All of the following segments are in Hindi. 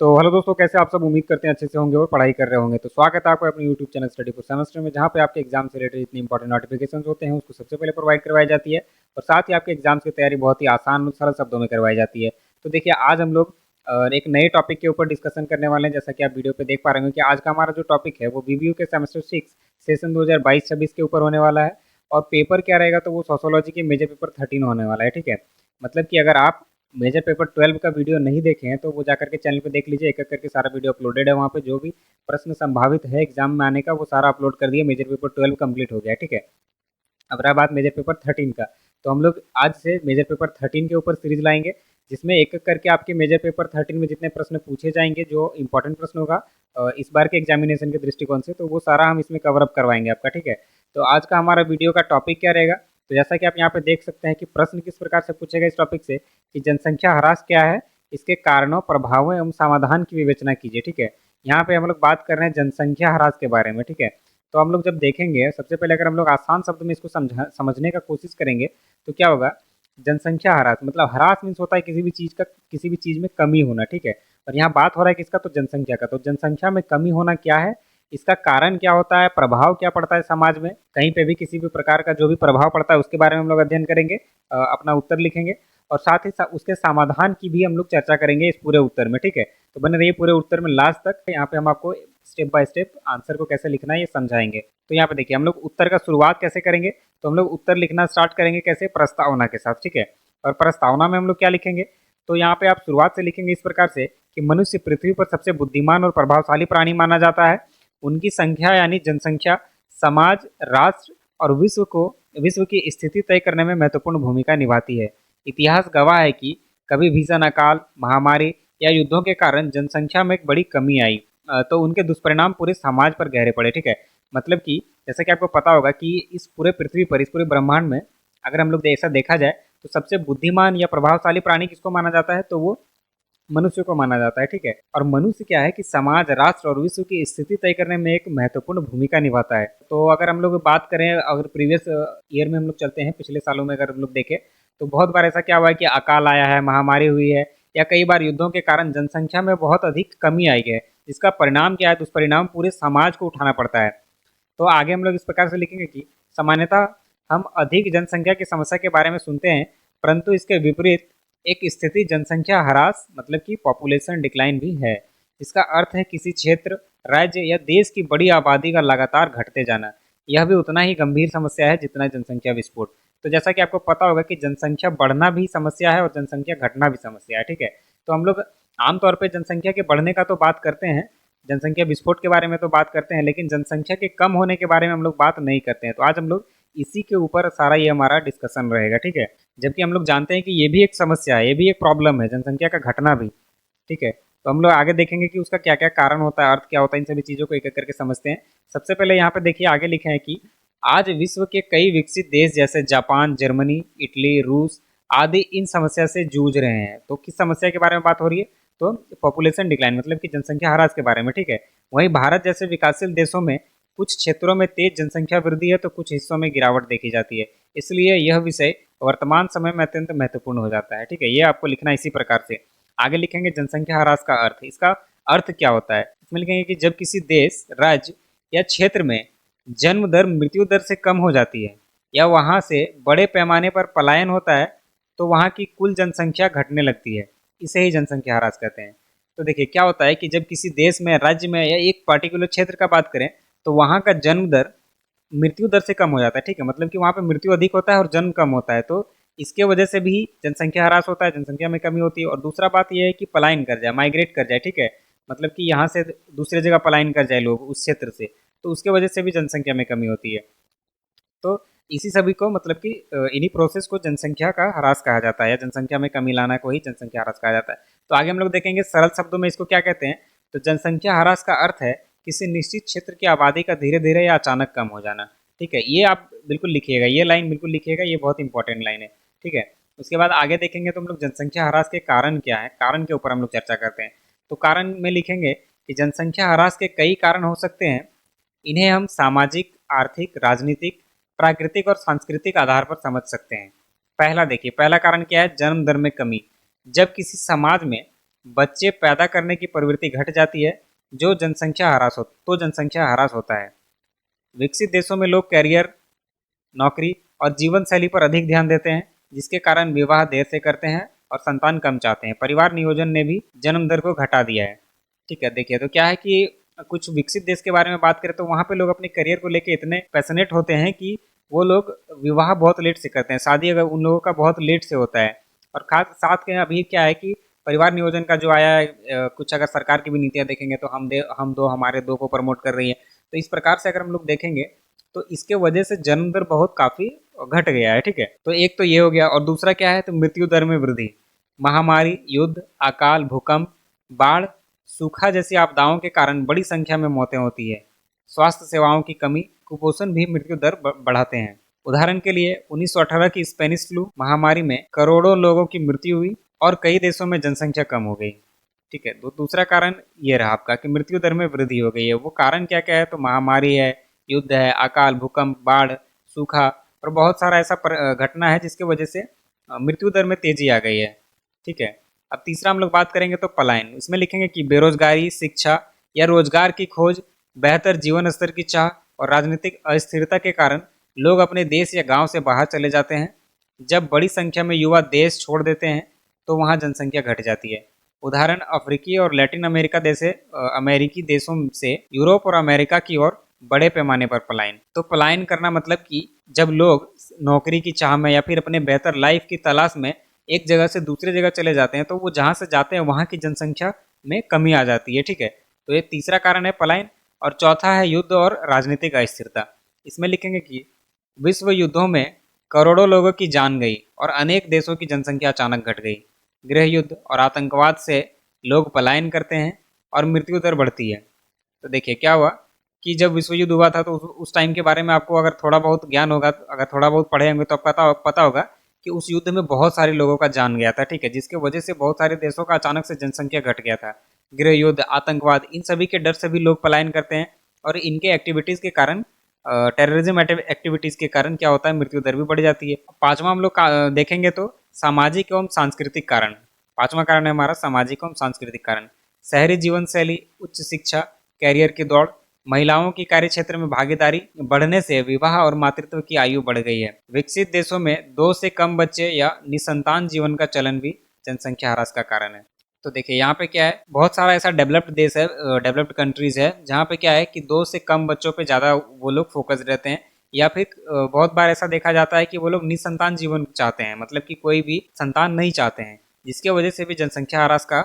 तो हेलो दोस्तों, कैसे आप सब? उम्मीद करते हैं अच्छे से होंगे और पढ़ाई कर रहे होंगे। तो स्वागत है आपका अपने YouTube channel study for semester में, जहाँ पे आपके एग्जाम से रिलेटेड इतनी इंपॉर्टेंट नोटिफिकेशन होते हैं उसको सबसे पहले प्रोवाइड करवाई जाती है और साथ ही आपके एग्जाम्स की तैयारी बहुत ही आसान और सरल शब्दों में करवाई जाती है। तो देखिए, आज हम लोग एक नए टॉपिक के ऊपर डिस्कशन करने वाले हैं। जैसा कि आप वीडियो पे देख पा रहे होंगे कि आज का हमारा जो टॉपिक है वो बीबीयू के सेमेस्टर 6 सेशन 2022-26 के ऊपर होने वाला है। और पेपर क्या रहेगा, तो वो सोशोलॉजी के मेजर पेपर 13 होने वाला है। ठीक है, मतलब कि अगर आप मेजर पेपर 12 का वीडियो नहीं देखे हैं तो वो जाकर के चैनल पे देख लीजिए। एक एक करके सारा वीडियो अपलोडेड है वहाँ पे। जो भी प्रश्न संभावित है एग्जाम में आने का वो सारा अपलोड कर दिया। मेजर पेपर 12 कंप्लीट हो गया है। ठीक है, अब रहा बात मेजर पेपर 13 का। तो हम लोग आज से मेजर पेपर 13 के ऊपर सीरीज लाएंगे, जिसमें एक एक करके आपके मेजर पेपर 13 में जितने प्रश्न पूछे जाएंगे, जो इंपॉर्टेंट प्रश्न होगा इस बार के एग्जामिनेशन के दृष्टिकोण से, तो वो सारा हम इसमें कवर अप करवाएंगे आपका। ठीक है, तो आज का हमारा वीडियो का टॉपिक क्या रहेगा, तो जैसा कि आप यहाँ पे देख सकते हैं कि प्रश्न किस प्रकार से पूछेगा इस टॉपिक से कि जनसंख्या ह्रास क्या है, इसके कारणों, प्रभावों एवं समाधान की विवेचना कीजिए। ठीक है, यहाँ पे हम लोग बात कर रहे हैं जनसंख्या ह्रास के बारे में। ठीक है, तो हम लोग जब देखेंगे, सबसे पहले अगर हम लोग आसान शब्द में इसको समझने का कोशिश करेंगे तो क्या होगा। जनसंख्या ह्रास मतलब ह्रास मीन्स होता है किसी भी चीज़ का, किसी भी चीज़ में कमी होना। ठीक है, और यहाँ बात हो रहा है किसका, तो जनसंख्या का। तो जनसंख्या में कमी होना क्या है, इसका कारण क्या होता है, प्रभाव क्या पड़ता है समाज में, कहीं पे भी किसी भी प्रकार का जो भी प्रभाव पड़ता है उसके बारे में हम लोग अध्ययन करेंगे, अपना उत्तर लिखेंगे और साथ ही उसके समाधान की भी हम लोग चर्चा करेंगे इस पूरे उत्तर में। ठीक है, तो बने रहिए पूरे उत्तर में लास्ट तक। यहाँ पे हम आपको स्टेप बाय स्टेप आंसर को कैसे लिखना है ये समझाएंगे। तो यहाँ पे देखिए, हम लोग उत्तर का शुरुआत कैसे करेंगे, तो हम लोग उत्तर लिखना स्टार्ट करेंगे कैसे, प्रस्तावना के साथ। ठीक है, और प्रस्तावना में हम लोग क्या लिखेंगे, तो यहाँ पे आप शुरुआत से लिखेंगे इस प्रकार से कि मनुष्य पृथ्वी पर सबसे बुद्धिमान और प्रभावशाली प्राणी माना जाता है। उनकी संख्या यानी जनसंख्या समाज, राष्ट्र और विश्व की स्थिति तय करने में महत्वपूर्ण भूमिका निभाती है। इतिहास गवाह है कि कभी भीषण अकाल, महामारी या युद्धों के कारण जनसंख्या में एक बड़ी कमी आई, तो उनके दुष्परिणाम पूरे समाज पर गहरे पड़े। ठीक है, मतलब कि जैसा कि आपको पता होगा कि इस पूरे पृथ्वी पर, इस पूरे ब्रह्मांड में अगर हम लोग ऐसा देखा जाए तो सबसे बुद्धिमान या प्रभावशाली प्राणी किसको माना जाता है, तो वो मनुष्य को माना जाता है। ठीक है, और मनुष्य क्या है कि समाज, राष्ट्र और विश्व की स्थिति तय करने में एक महत्वपूर्ण भूमिका निभाता है। तो अगर हम लोग बात करें, अगर प्रीवियस ईयर में हम लोग चलते हैं, पिछले सालों में अगर हम लोग देखें तो बहुत बार ऐसा क्या हुआ है कि अकाल आया है, महामारी हुई है, या कई बार युद्धों के कारण जनसंख्या में बहुत अधिक कमी आई है, जिसका परिणाम क्या है, दुष्परिणाम पूरे समाज को उठाना पड़ता है। तो आगे हम लोग इस प्रकार से लिखेंगे कि सामान्यतः हम अधिक जनसंख्या की समस्या के बारे में सुनते हैं, परंतु इसके विपरीत एक स्थिति जनसंख्या ह्रास मतलब कि पॉपुलेशन डिक्लाइन भी है। इसका अर्थ है किसी क्षेत्र, राज्य या देश की बड़ी आबादी का लगातार घटते जाना। यह भी उतना ही गंभीर समस्या है जितना जनसंख्या विस्फोट। तो जैसा कि आपको पता होगा कि जनसंख्या बढ़ना भी समस्या है और जनसंख्या घटना भी समस्या है। ठीक है, तो हम लोग आमतौर पर जनसंख्या के बढ़ने का तो बात करते हैं, जनसंख्या विस्फोट के बारे में तो बात करते हैं, लेकिन जनसंख्या के कम होने के बारे में हम लोग बात नहीं करते हैं। तो आज हम लोग इसी के ऊपर सारा ये हमारा डिस्कशन रहेगा। ठीक है, जबकि हम लोग जानते हैं कि ये भी एक समस्या है, ये भी एक प्रॉब्लम है, जनसंख्या का घटना भी। ठीक है, तो हम लोग आगे देखेंगे कि उसका क्या क्या कारण होता है, अर्थ क्या होता है, इन सभी चीज़ों को एक एक करके समझते हैं। सबसे पहले यहाँ पे देखिए, आगे लिखे हैं कि आज विश्व के कई विकसित देश जैसे जापान, जर्मनी, इटली, रूस आदि इन समस्या से जूझ रहे हैं। तो किस समस्या के बारे में बात हो रही है, तो पॉपुलेशन डिक्लाइन मतलब कि जनसंख्या ह्रास के बारे में। ठीक है, वहीं भारत जैसे विकासशील देशों में कुछ क्षेत्रों में तेज जनसंख्या वृद्धि है तो कुछ हिस्सों में गिरावट देखी जाती है, इसलिए यह विषय वर्तमान समय में अत्यंत महत्वपूर्ण हो जाता है। ठीक है, ये आपको लिखना इसी प्रकार से। आगे लिखेंगे जनसंख्या ह्रास का अर्थ, इसका अर्थ क्या होता है, इसमें लिखेंगे कि जब किसी देश, राज्य या क्षेत्र में जन्म दर मृत्यु दर से कम हो जाती है या वहाँ से बड़े पैमाने पर पलायन होता है तो वहाँ की कुल जनसंख्या घटने लगती है, इसे ही जनसंख्या ह्रास कहते हैं। तो देखिए क्या होता है कि जब किसी देश में, राज्य में या एक पार्टिकुलर क्षेत्र का बात करें तो वहाँ का जन्म दर मृत्यु दर से कम हो जाता है। ठीक है, मतलब कि वहाँ पे मृत्यु अधिक होता है और जन्म कम होता है, तो इसके वजह से भी जनसंख्या ह्रास होता है, जनसंख्या में कमी होती है। और दूसरा बात यह है कि पलायन कर जाए, माइग्रेट कर जाए। ठीक है, मतलब कि यहाँ से दूसरी जगह पलायन कर जाए लोग उस क्षेत्र से, तो उसके वजह से भी जनसंख्या में कमी होती है। तो इसी सभी को मतलब कि इन्हीं प्रोसेस को जनसंख्या का ह्रास कहा जाता है, या जनसंख्या में कमी लाना को ही जनसंख्या ह्रास कहा जाता है। तो आगे हम लोग देखेंगे सरल शब्दों में इसको क्या कहते हैं। तो जनसंख्या ह्रास का अर्थ है किसी निश्चित क्षेत्र की आबादी का धीरे धीरे या अचानक कम हो जाना। ठीक है, ये आप बिल्कुल लिखिएगा, ये लाइन बिल्कुल लिखिएगा, ये बहुत इंपॉर्टेंट लाइन है। ठीक है, उसके बाद आगे देखेंगे तो हम लोग जनसंख्या ह्रास के कारण क्या है, कारण के ऊपर हम लोग चर्चा करते हैं। तो कारण में लिखेंगे कि जनसंख्या ह्रास के कई कारण हो सकते हैं, इन्हें हम सामाजिक, आर्थिक, राजनीतिक, प्राकृतिक और सांस्कृतिक आधार पर समझ सकते हैं। पहला देखिए, पहला कारण क्या है, जन्म दर में कमी। जब किसी समाज में बच्चे पैदा करने की प्रवृत्ति घट जाती है, तो जनसंख्या ह्रास होता है। विकसित देशों में लोग कैरियर, नौकरी और जीवन शैली पर अधिक ध्यान देते हैं, जिसके कारण विवाह देर से करते हैं और संतान कम चाहते हैं। परिवार नियोजन ने भी जन्म दर को घटा दिया है। ठीक है, देखिए तो क्या है कि कुछ विकसित देश के बारे में बात करें तो वहाँ पे लोग अपने करियर को लेके इतने पैशनेट होते हैं कि वो लोग विवाह बहुत लेट से करते हैं, शादी अगर उन लोगों का बहुत लेट से होता है। और खास साथ के अभी क्या है कि परिवार नियोजन का जो आया है, कुछ अगर सरकार की भी नीतियाँ देखेंगे तो हम दो हमारे दो को प्रमोट कर रही है। तो इस प्रकार से अगर हम लोग देखेंगे तो इसके वजह से जन्म दर बहुत काफ़ी घट गया है। ठीक है, तो एक तो ये हो गया, और दूसरा क्या है तो मृत्यु दर में वृद्धि। महामारी, युद्ध, अकाल, भूकंप, बाढ़, सूखा जैसी आपदाओं के कारण बड़ी संख्या में मौतें होती है। स्वास्थ्य सेवाओं की कमी, कुपोषण भी मृत्यु दर बढ़ाते हैं। उदाहरण के लिए 1918 की स्पेनिश फ्लू महामारी में करोड़ों लोगों की मृत्यु हुई और कई देशों में जनसंख्या कम हो गई। ठीक है, तो दूसरा कारण ये रहा आपका कि मृत्यु दर में वृद्धि हो गई है। वो कारण क्या क्या है तो महामारी है, युद्ध है, अकाल, भूकंप, बाढ़, सूखा और बहुत सारा ऐसा घटना है जिसके वजह से मृत्यु दर में तेजी आ गई है। ठीक है, अब तीसरा हम लोग बात करेंगे तो पलायन। इसमें लिखेंगे कि बेरोजगारी, शिक्षा या रोजगार की खोज, बेहतर जीवन स्तर की चाह और राजनीतिक अस्थिरता के कारण लोग अपने देश या गांव से बाहर चले जाते हैं। जब बड़ी संख्या में युवा देश छोड़ देते हैं तो वहां जनसंख्या घट जाती है। उदाहरण अफ्रीकी और लैटिन अमेरिका जैसे अमेरिकी देशों से यूरोप और अमेरिका की ओर बड़े पैमाने पर पलायन। तो पलायन करना मतलब कि जब लोग नौकरी की चाह में या फिर अपने बेहतर लाइफ की तलाश में एक जगह से दूसरी जगह चले जाते हैं तो वो जहाँ से जाते हैं वहाँ की जनसंख्या में कमी आ जाती है। ठीक है, तो ये तीसरा कारण है पलायन। और चौथा है युद्ध और राजनीतिक अस्थिरता। इसमें लिखेंगे कि विश्व युद्धों में करोड़ों लोगों की जान गई और अनेक देशों की जनसंख्या अचानक घट गई। गृह युद्ध और आतंकवाद से लोग पलायन करते हैं और मृत्यु दर बढ़ती है। तो देखिए क्या हुआ कि जब विश्व युद्ध हुआ था तो उस टाइम के बारे में आपको अगर थोड़ा बहुत ज्ञान होगा, अगर थोड़ा बहुत पढ़े होंगे तो पता होगा कि उस युद्ध में बहुत सारे लोगों का जान गया था। ठीक है, जिसके वजह से बहुत सारे देशों का अचानक से जनसंख्या घट गया था। गृह युद्ध, आतंकवाद, इन सभी के डर से भी लोग पलायन करते हैं और इनके एक्टिविटीज़ के कारण, टेररिज्म एक्टिविटीज़ के कारण क्या होता है, मृत्यु दर भी बढ़ जाती है। पांचवा हम लोग देखेंगे तो सामाजिक एवं सांस्कृतिक कारण। पांचवा कारण है हमारा सामाजिक एवं सांस्कृतिक कारण। शहरी जीवन शैली, उच्च शिक्षा, कैरियर की दौड़, महिलाओं की कार्य क्षेत्र में भागीदारी बढ़ने से विवाह और मातृत्व की आयु बढ़ गई है। विकसित देशों में 2 से कम बच्चे या निसंतान जीवन का चलन भी जनसंख्या ह्रास का कारण है। तो देखिए यहाँ पे क्या है, बहुत सारा ऐसा डेवलप्ड देश है, डेवलप्ड कंट्रीज है जहाँ पे क्या है कि 2 से कम बच्चों पे ज़्यादा वो लोग फोकस रहते हैं। या फिर बहुत बार ऐसा देखा जाता है कि वो लोग निसंतान जीवन चाहते हैं, मतलब कि कोई भी संतान नहीं चाहते हैं, जिसके वजह से भी जनसंख्या ह्रास का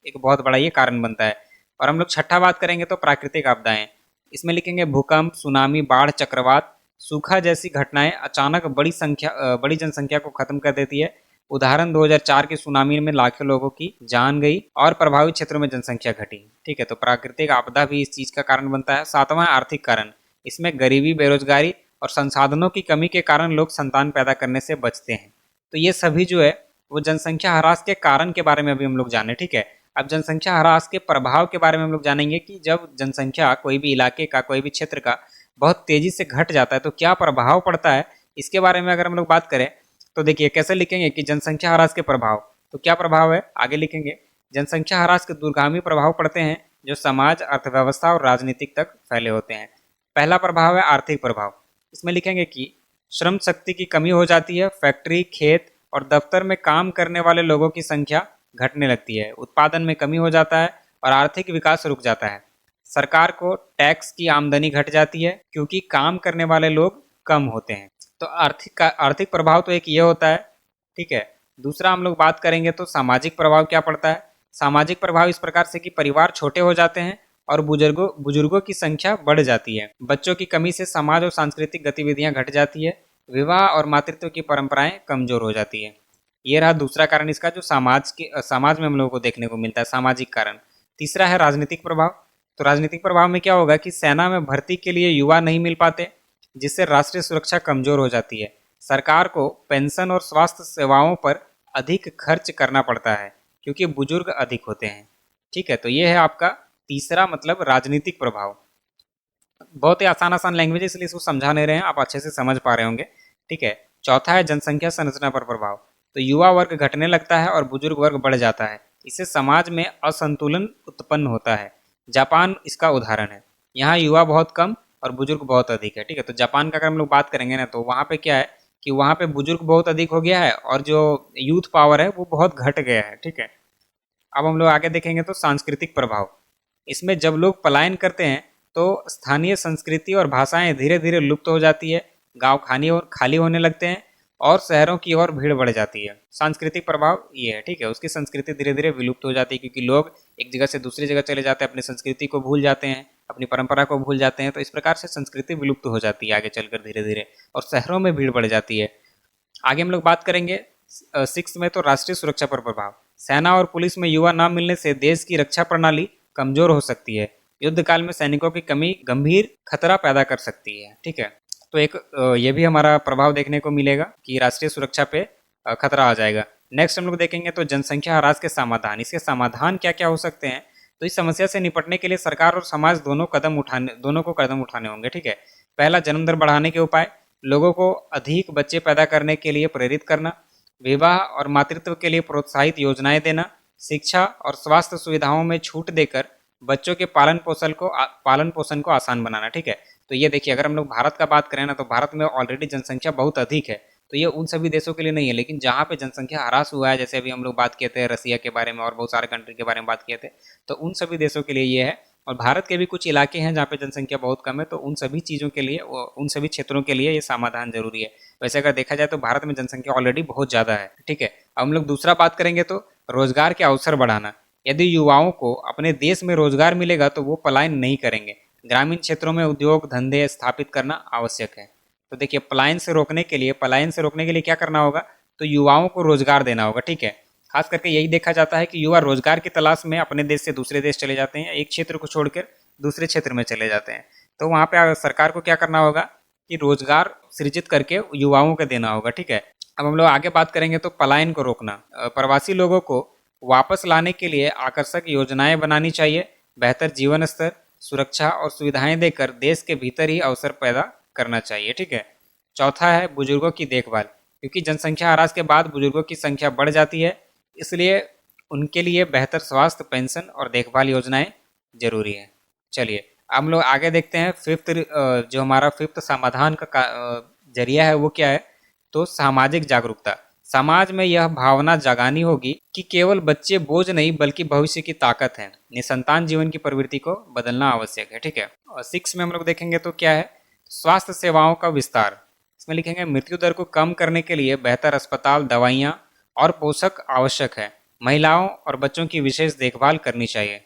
एक बहुत बड़ा ये कारण बनता है। और हम लोग छठा बात करेंगे तो प्राकृतिक आपदाएं। इसमें लिखेंगे भूकंप, सुनामी, बाढ़, चक्रवात, सूखा जैसी घटनाएं अचानक बड़ी जनसंख्या को खत्म कर देती है। उदाहरण 2004 के सुनामी में लाखों लोगों की जान गई और प्रभावित क्षेत्रों में जनसंख्या घटी। ठीक है, तो प्राकृतिक आपदा भी इस चीज का कारण बनता है। सातवां आर्थिक कारण। इसमें गरीबी, बेरोजगारी और संसाधनों की कमी के कारण लोग संतान पैदा करने से बचते हैं। तो ये सभी जो है वो जनसंख्या ह्रास के कारण के बारे में अभी हम लोग जाने। ठीक है, अब जनसंख्या ह्रास के प्रभाव के बारे में हम लोग जानेंगे कि जब जनसंख्या कोई भी इलाके का, कोई भी क्षेत्र का बहुत तेजी से घट जाता है तो क्या प्रभाव पड़ता है, इसके बारे में अगर हम लोग बात करें तो देखिए कैसे लिखेंगे कि जनसंख्या ह्रास के प्रभाव। तो क्या प्रभाव है आगे लिखेंगे। जनसंख्या ह्रास के दूरगामी प्रभाव पड़ते हैं जो समाज, अर्थव्यवस्था और राजनीतिक तक फैले होते हैं। पहला प्रभाव है आर्थिक प्रभाव। इसमें लिखेंगे कि श्रम शक्ति की कमी हो जाती है, फैक्ट्री, खेत और दफ्तर में काम करने वाले लोगों की संख्या घटने लगती है, उत्पादन में कमी हो जाता है और आर्थिक विकास रुक जाता है। सरकार को टैक्स की आमदनी घट जाती है क्योंकि काम करने वाले लोग कम होते हैं। तो आर्थिक प्रभाव तो एक ये होता है। ठीक है, दूसरा हम लोग बात करेंगे तो सामाजिक प्रभाव क्या पड़ता है। सामाजिक प्रभाव इस प्रकार से कि परिवार छोटे हो जाते हैं और बुजुर्गों की संख्या बढ़ जाती है। बच्चों की कमी से समाज और सांस्कृतिक गतिविधियां घट जाती है। विवाह और मातृत्व की परंपराएं कमजोर हो जाती है। ये रहा दूसरा कारण इसका, जो समाज में हम लोगों को देखने को मिलता है, सामाजिक कारण। तीसरा है राजनीतिक प्रभाव। तो राजनीतिक प्रभाव में क्या होगा कि सेना में भर्ती के लिए युवा नहीं मिल पाते, जिससे राष्ट्रीय सुरक्षा कमजोर हो जाती है। सरकार को पेंशन और स्वास्थ्य सेवाओं पर अधिक खर्च करना पड़ता है क्योंकि बुजुर्ग अधिक होते हैं। ठीक है, तो ये है आपका तीसरा मतलब राजनीतिक प्रभाव। बहुत ही आसान लैंग्वेज है इसलिए इसको समझा नहीं रहे हैं, आप अच्छे से समझ पा रहे होंगे। ठीक है, चौथा है जनसंख्या संरचना पर प्रभाव। तो युवा वर्ग घटने लगता है और बुजुर्ग वर्ग बढ़ जाता है। इससे समाज में असंतुलन उत्पन्न होता है। जापान इसका उदाहरण है। यहाँ युवा बहुत कम और बुजुर्ग बहुत अधिक है। ठीक है, तो जापान का अगर हम लोग बात करेंगे ना, तो वहाँ पे क्या है कि वहाँ पे बुजुर्ग बहुत अधिक हो गया है और जो यूथ पावर है वो बहुत घट गया है। ठीक है, अब हम लोग आगे देखेंगे तो सांस्कृतिक प्रभाव। इसमें जब लोग पलायन करते हैं तो स्थानीय संस्कृति और भाषाएं धीरे धीरे लुप्त हो जाती है, गांव खाली होने लगते हैं और शहरों की ओर भीड़ बढ़ जाती है। सांस्कृतिक प्रभाव ये है। ठीक है, उसकी संस्कृति धीरे धीरे विलुप्त हो जाती है क्योंकि लोग एक जगह से दूसरी जगह चले जाते हैं, अपनी संस्कृति को भूल जाते हैं, अपनी परंपरा को भूल जाते हैं। तो इस प्रकार से संस्कृति विलुप्त हो जाती है आगे चलकर धीरे धीरे, और शहरों में भीड़ बढ़ जाती है। आगे हम लोग बात करेंगे 6 में, तो राष्ट्रीय सुरक्षा पर प्रभाव। सेना और पुलिस में युवा न मिलने से देश की रक्षा प्रणाली कमजोर हो सकती है। युद्ध काल में सैनिकों की कमी गंभीर खतरा पैदा कर सकती है। ठीक है, तो एक ये भी हमारा प्रभाव देखने को मिलेगा कि राष्ट्रीय सुरक्षा पे खतरा आ जाएगा। नेक्स्ट हम लोग देखेंगे तो जनसंख्या ह्रास के समाधान। इसके समाधान क्या क्या हो सकते हैं? तो इस समस्या से निपटने के लिए सरकार और समाज दोनों को कदम उठाने होंगे। ठीक है, पहला, जन्म दर बढ़ाने के उपाय। लोगों को अधिक बच्चे पैदा करने के लिए प्रेरित करना, विवाह और मातृत्व के लिए प्रोत्साहित योजनाएं देना, शिक्षा और स्वास्थ्य सुविधाओं में छूट देकर बच्चों के पालन पोषण को आसान बनाना। ठीक है, तो ये देखिए, अगर हम लोग भारत का बात करें ना, तो भारत में ऑलरेडी जनसंख्या बहुत अधिक है, तो ये उन सभी देशों के लिए नहीं है। लेकिन जहाँ पे जनसंख्या ह्रास हुआ है, जैसे अभी हम लोग बात किए थे रसिया के बारे में और बहुत सारे कंट्री के बारे में बात किए थे, तो उन सभी देशों के लिए ये है। और भारत के भी कुछ इलाके हैं जहाँ पे जनसंख्या बहुत कम है, तो उन सभी चीज़ों के लिए, उन सभी क्षेत्रों के लिए ये समाधान जरूरी है। वैसे अगर देखा जाए तो भारत में जनसंख्या ऑलरेडी बहुत ज़्यादा है। ठीक है, अब हम लोग दूसरा बात करेंगे तो रोजगार के अवसर बढ़ाना। यदि युवाओं को अपने देश में रोजगार मिलेगा तो वो पलायन नहीं करेंगे। ग्रामीण क्षेत्रों में उद्योग धंधे स्थापित करना आवश्यक है। तो देखिए, पलायन से रोकने के लिए क्या करना होगा? तो युवाओं को रोजगार देना होगा। ठीक है, खास करके यही देखा जाता है कि युवा रोजगार की तलाश में अपने देश से दूसरे देश चले जाते हैं, एक क्षेत्र को छोड़कर दूसरे क्षेत्र में चले जाते हैं। तो वहाँ पे सरकार को क्या करना होगा कि रोजगार सृजित करके युवाओं को देना होगा। ठीक है, अब हम लोग आगे बात करेंगे तो पलायन को रोकना। प्रवासी लोगों को वापस लाने के लिए आकर्षक योजनाएं बनानी चाहिए। बेहतर जीवन स्तर, सुरक्षा और सुविधाएं देकर देश के भीतर ही अवसर पैदा करना चाहिए। ठीक है, चौथा है बुजुर्गों की देखभाल। क्योंकि जनसंख्या ह्रास के बाद बुजुर्गों की संख्या बढ़ जाती है, इसलिए उनके लिए बेहतर स्वास्थ्य, पेंशन और देखभाल योजनाएं जरूरी है। चलिए, अब हम लोग आगे देखते हैं जो हमारा फिफ्थ समाधान का जरिया है वो क्या है? तो सामाजिक जागरूकता। समाज में यह भावना जगानी होगी कि केवल बच्चे बोझ नहीं बल्कि भविष्य की ताकत है। निसंतान जीवन की प्रवृत्ति को बदलना आवश्यक है। ठीक है, और 6 में हम लोग देखेंगे तो क्या है? स्वास्थ्य सेवाओं का विस्तार। इसमें लिखेंगे मृत्यु दर को कम करने के लिए बेहतर अस्पताल, दवाइयाँ और पोषक आवश्यक है। महिलाओं और बच्चों की विशेष देखभाल करनी चाहिए।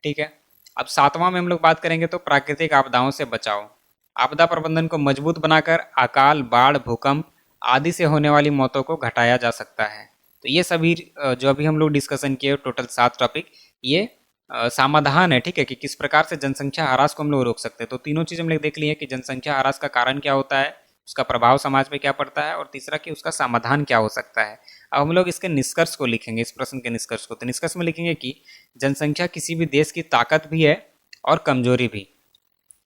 ठीक है, अब 7वां में हम लोग बात करेंगे तो प्राकृतिक आपदाओं से बचाव। आपदा प्रबंधन को मजबूत बनाकर अकाल, बाढ़, भूकंप आदि से होने वाली मौतों को घटाया जा सकता है। तो ये सभी जो अभी हम लोग डिस्कशन किए, टोटल 7 टॉपिक, ये समाधान है। ठीक है, कि किस प्रकार से जनसंख्या ह्रास को हम लोग रोक सकते हैं। तो तीनों चीज़ हम लोग देख लिए कि जनसंख्या ह्रास का कारण क्या होता है, उसका प्रभाव समाज पे क्या पड़ता है, और तीसरा कि उसका समाधान क्या हो सकता है। अब हम लोग इसके निष्कर्ष को लिखेंगे, इस प्रश्न के निष्कर्ष को। तो निष्कर्ष में लिखेंगे कि जनसंख्या किसी भी देश की ताकत भी है और कमजोरी भी।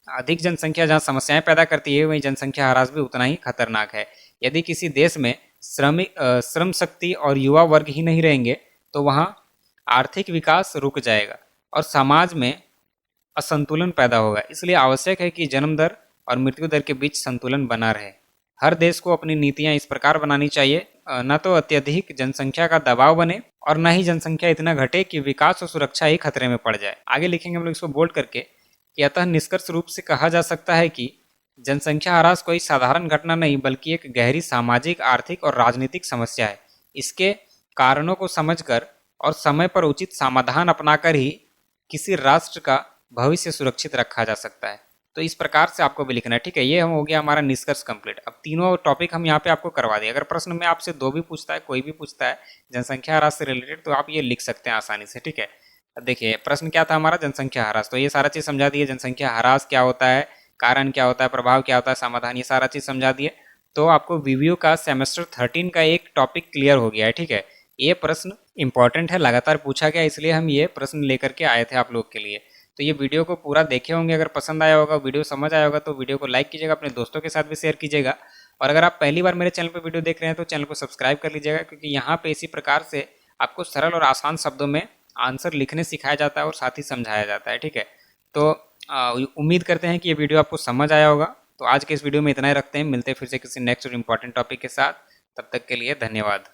अधिक जनसंख्या जहाँ समस्याएं पैदा करती है, वहीं जनसंख्या ह्रास भी उतना ही खतरनाक है। यदि किसी देश में श्रम शक्ति और युवा वर्ग ही नहीं रहेंगे तो वहाँ आर्थिक विकास रुक जाएगा और समाज में असंतुलन पैदा होगा। इसलिए आवश्यक है कि जन्म दर और मृत्यु दर के बीच संतुलन बना रहे। हर देश को अपनी नीतियां इस प्रकार बनानी चाहिए, न तो अत्यधिक जनसंख्या का दबाव बने और न ही जनसंख्या इतना घटे कि विकास और सुरक्षा ही खतरे में पड़ जाए। आगे लिखेंगे हम लोग इसको बोल्ड करके कि अतः निष्कर्ष रूप से कहा जा सकता है कि जनसंख्या ह्रास कोई साधारण घटना नहीं बल्कि एक गहरी सामाजिक, आर्थिक और राजनीतिक समस्या है। इसके कारणों को समझकर और समय पर उचित समाधान अपनाकर ही किसी राष्ट्र का भविष्य सुरक्षित रखा जा सकता है। तो इस प्रकार से आपको भी लिखना है। ठीक है, ये हो गया हमारा निष्कर्ष कंप्लीट। अब तीनों टॉपिक हम यहाँ पे आपको करवा दिए। अगर प्रश्न में आपसे 2 भी पूछता है, कोई भी पूछता है जनसंख्या ह्रास से रिलेटेड, तो आप ये लिख सकते हैं आसानी से। ठीक है, अब देखिए प्रश्न क्या था हमारा, जनसंख्या ह्रास। तो ये सारा चीज़ समझा दिए, जनसंख्या ह्रास क्या होता है, कारण क्या होता है, प्रभाव क्या होता है, समाधान, ये सारा चीज़ समझा दिए। तो आपको वीवीओ का सेमेस्टर 13 का एक टॉपिक क्लियर हो गया है। ठीक है, ये प्रश्न इंपॉर्टेंट है, लगातार पूछा गया, इसलिए हम ये प्रश्न लेकर के आए थे आप लोग के लिए। तो ये वीडियो को पूरा देखे होंगे, अगर पसंद आया होगा, वीडियो समझ आया होगा, तो वीडियो को लाइक कीजिएगा, अपने दोस्तों के साथ भी शेयर कीजिएगा। और अगर आप पहली बार मेरे चैनल पर वीडियो देख रहे हैं तो चैनल को सब्सक्राइब कर लीजिएगा, क्योंकि यहाँ पे इसी प्रकार से आपको सरल और आसान शब्दों में आंसर लिखने सिखाया जाता है और साथ ही समझाया जाता है। ठीक है, तो उम्मीद करते हैं कि ये वीडियो आपको समझ आया होगा। तो आज के इस वीडियो में इतना ही रखते हैं, मिलते हैं फिर से किसी नेक्स्ट और इम्पॉर्टेंट टॉपिक के साथ। तब तक के लिए धन्यवाद।